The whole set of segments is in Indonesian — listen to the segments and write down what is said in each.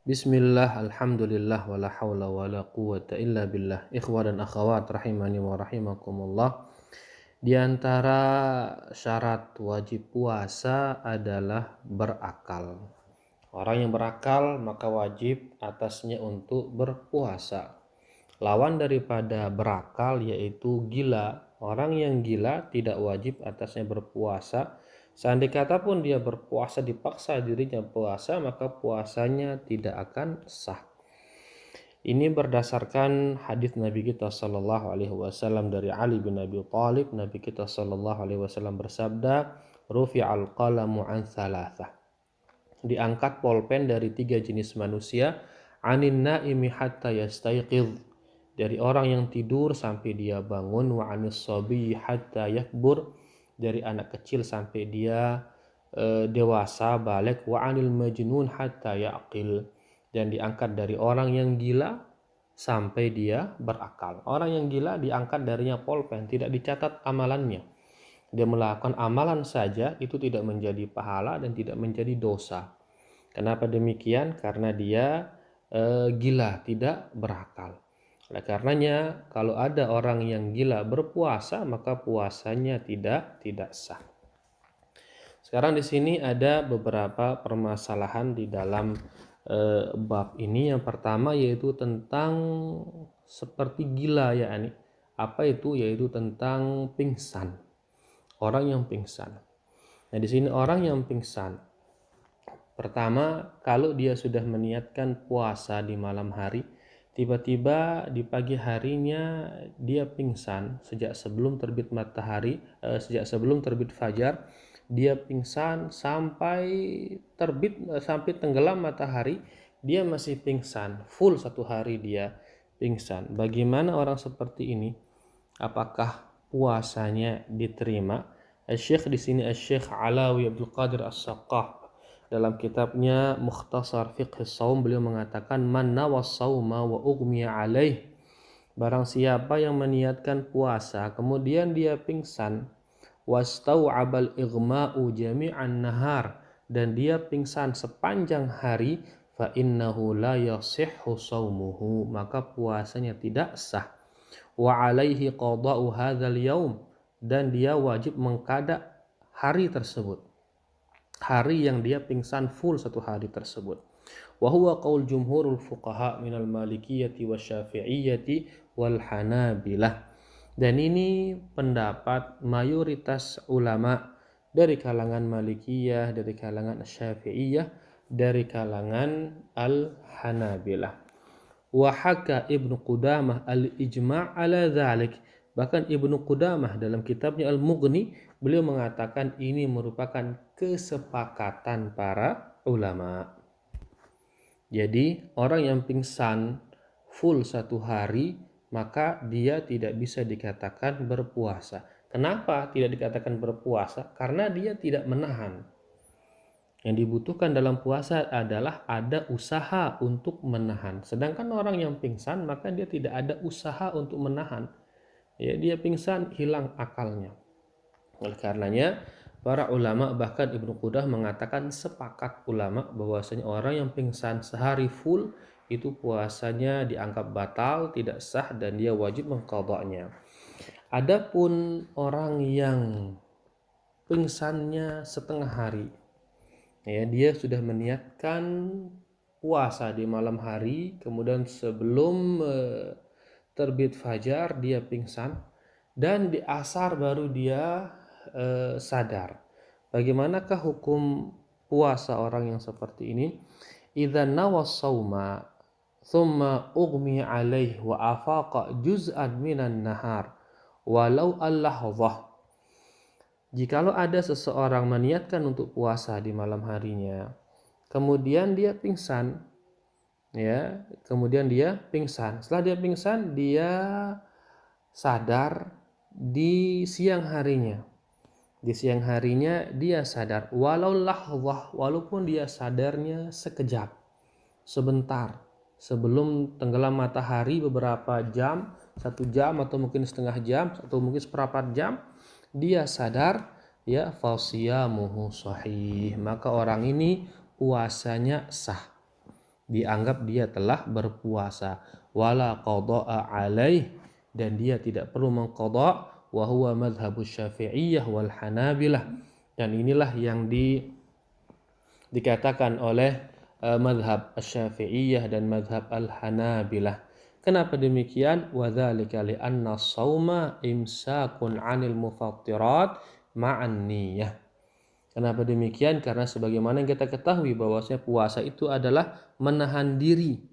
Bismillah, alhamdulillah, wala hawla wala quwata illa billah. Ikhwa dan akhwat rahimani wa rahimakumullah. Di antara syarat wajib puasa adalah berakal. Orang yang berakal maka wajib atasnya untuk berpuasa. Lawan daripada berakal yaitu gila. Orang yang gila tidak wajib atasnya berpuasa. Seandai kata pun dia berpuasa, dipaksa dirinya puasa, maka puasanya tidak akan sah. Ini berdasarkan hadis Nabi kita Shallallahu Alaihi Wasallam dari Ali bin Abi Thalib. Nabi kita Shallallahu Alaihi Wasallam bersabda, "Rufi'al qalamu an thalathah." Diangkat polpen dari 3 jenis manusia, anin naimi hatta yastayqidh, dari orang yang tidur sampai dia bangun, wa anis sabi hatta yakbur, dari anak kecil sampai dia dewasa balik, wa anil majnun hatta yaqil, dan diangkat dari orang yang gila sampai dia berakal. Orang yang gila diangkat darinya polpen, tidak dicatat amalannya. Dia melakukan amalan saja itu tidak menjadi pahala dan tidak menjadi dosa. Kenapa demikian? Karena dia gila, tidak berakal. Oleh karenanya kalau ada orang yang gila berpuasa maka puasanya tidak sah. Sekarang di sini ada beberapa permasalahan di dalam bab ini. Yang pertama yaitu tentang seperti gila ya ini. Apa itu? Yaitu tentang pingsan. Orang yang pingsan. Nah, di sini orang yang pingsan. Pertama, kalau dia sudah meniatkan puasa di malam hari, tiba-tiba di pagi harinya dia pingsan sejak sebelum terbit matahari, sejak sebelum terbit fajar, dia pingsan sampai sampai tenggelam matahari, dia masih pingsan, full 1 hari dia pingsan. Bagaimana orang seperti ini? Apakah puasanya diterima? Syekh di sini Syekh Alawi Abdul Qadir As-Saqqah dalam kitabnya Mukhtasar Fiqh Shaum, beliau mengatakan man nawas sauma wa ughmiya alaih, barang siapa yang meniatkan puasa kemudian dia pingsan, wastau'abal ighma'u jami'an nahar, dan dia pingsan sepanjang hari, fa innahu la yasihhu shaumuhu, maka puasanya tidak sah. Wa alaihi qada'u hadzal yaum, dan dia wajib mengqada hari tersebut, hari yang dia pingsan full 1 hari tersebut. Wa huwa qaul jumhurul fuqaha minal malikiyyati wasyafi'iyyati wal hanabilah, dan ini pendapat mayoritas ulama dari kalangan Malikiyah, dari kalangan Syafi'iyah, dari kalangan Al-Hanabilah. Wa haka Ibnu Qudamah al-ijma' ala dzalik, bahkan Ibnu Qudamah dalam kitabnya Al-Mughni beliau mengatakan ini merupakan kesepakatan para ulama. Jadi orang yang pingsan full 1 hari maka dia tidak bisa dikatakan berpuasa. Kenapa tidak dikatakan berpuasa? Karena dia tidak menahan. Yang dibutuhkan dalam puasa adalah ada usaha untuk menahan. Sedangkan orang yang pingsan maka dia tidak ada usaha untuk menahan. Ya, dia pingsan, hilang akalnya. Oleh karenanya para ulama, bahkan Ibnu Qudah mengatakan, sepakat ulama bahwasanya orang yang pingsan sehari full itu puasanya dianggap batal, tidak sah, dan dia wajib mengqadanya. Adapun orang yang pingsannya setengah hari, ya, dia sudah meniatkan puasa di malam hari, kemudian sebelum terbit fajar dia pingsan, dan di asar baru dia sadar. Bagaimanakah hukum puasa orang yang seperti ini? Idza nawas sauma thumma ughmi alaih wa afaqa juz'an minan nahar walau al-lahzah. Jikalau ada seseorang meniatkan untuk puasa di malam harinya, kemudian dia pingsan, ya, kemudian dia pingsan. Setelah dia pingsan, dia sadar di siang harinya. Di siang harinya dia sadar, walau lahzah, walaupun dia sadarnya sekejap, sebentar, sebelum tenggelam matahari beberapa jam, 1 jam atau mungkin setengah jam atau mungkin seperempat jam, dia sadar, ya, fasiyamuhu sahih, maka orang ini puasanya sah. dianggap dia telah berpuasa. Wala qada'a alaih, dan dia tidak perlu mengqada', wa huwa madhhabus Syafi'iyah wal Hanabilah, dan inilah yang dikatakan oleh madhab Syafi'iyah dan madhab Al-Hanabilah. Kenapa demikian? Wa dzalika li'anna shauma imsakun 'anil mufattirat ma'an niyah. Kenapa demikian? Karena sebagaimana yang kita ketahui bahwasanya puasa itu adalah menahan diri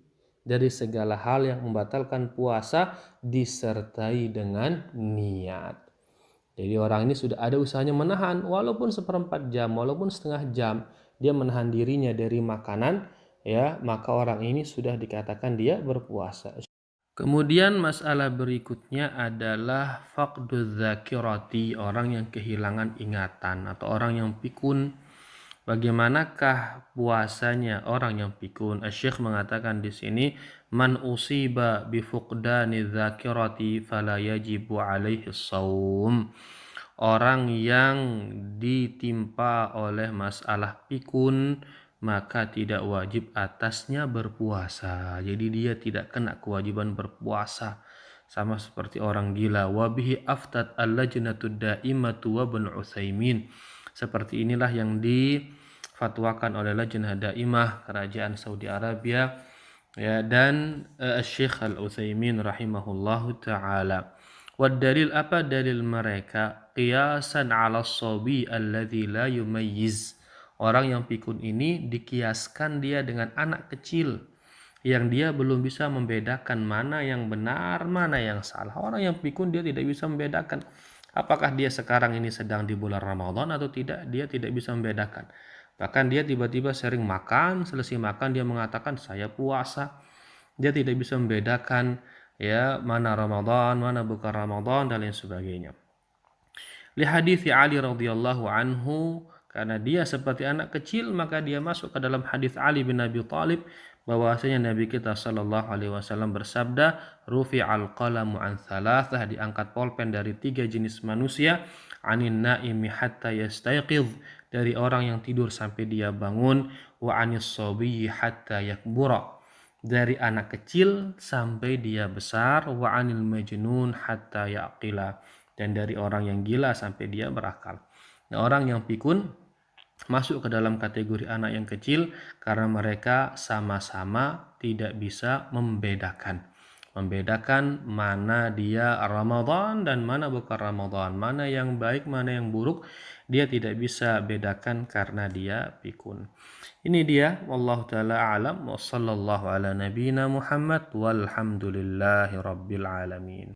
dari segala hal yang membatalkan puasa disertai dengan niat. Jadi orang ini sudah ada usahanya menahan walaupun seperempat jam, walaupun setengah jam, dia menahan dirinya dari makanan, ya, maka orang ini sudah dikatakan dia berpuasa. Kemudian masalah berikutnya adalah faqdudz dzakirati, orang yang kehilangan ingatan atau orang yang pikun. Bagaimanakah puasanya orang yang pikun? Asy-Syaikh mengatakan di sini, man usiba bi fuqdani dzakirati fala yajibu alaihi shaum. Orang yang ditimpa oleh masalah pikun maka tidak wajib atasnya berpuasa. Jadi dia tidak kena kewajiban berpuasa, sama seperti orang gila. Wabihi aftat al-lajnatud daimatu wa ibn Utsaimin. Seperti inilah yang difatwakan oleh Lajnah Daimah Kerajaan Saudi Arabia, ya, dan Syekh Al-Utsaimin rahimahullahu taala. Wad dalil, apa dalil mereka? Qiyasan 'ala as-sabi alladzi la yumayyiz. Orang yang pikun ini dikiaskan dia dengan anak kecil yang dia belum bisa membedakan mana yang benar, mana yang salah. Orang yang pikun dia tidak bisa membedakan apakah dia sekarang ini sedang di bulan Ramadan atau tidak, dia tidak bisa membedakan. Bahkan dia tiba-tiba sering makan, selesai makan dia mengatakan saya puasa. Dia tidak bisa membedakan, ya, mana Ramadan, mana bukan Ramadan, dan lain sebagainya. Li hadits Ali radhiyallahu anhu, karena dia seperti anak kecil maka dia masuk ke dalam hadis Ali bin Abi Thalib bahwasanya Nabi kita sallallahu alaihi wasallam bersabda, rufi'al qalamu an thalathah, diangkat pulpen dari 3 jenis manusia, anin naimi hatta yastayqiz, dari orang yang tidur sampai dia bangun, wa anis sabiyyi hatta yakbura, dari anak kecil sampai dia besar, wa anil majnun hatta yaqila, dan dari orang yang gila sampai dia berakal. Nah, orang yang pikun masuk ke dalam kategori anak yang kecil karena mereka sama-sama tidak bisa membedakan mana dia Ramadan dan mana bukan Ramadan, mana yang baik, mana yang buruk, dia tidak bisa bedakan karena dia pikun. Ini dia, wallahu taala alam, wa sallallahu ala nabiyyina Muhammad walhamdulillahi rabbil alamin.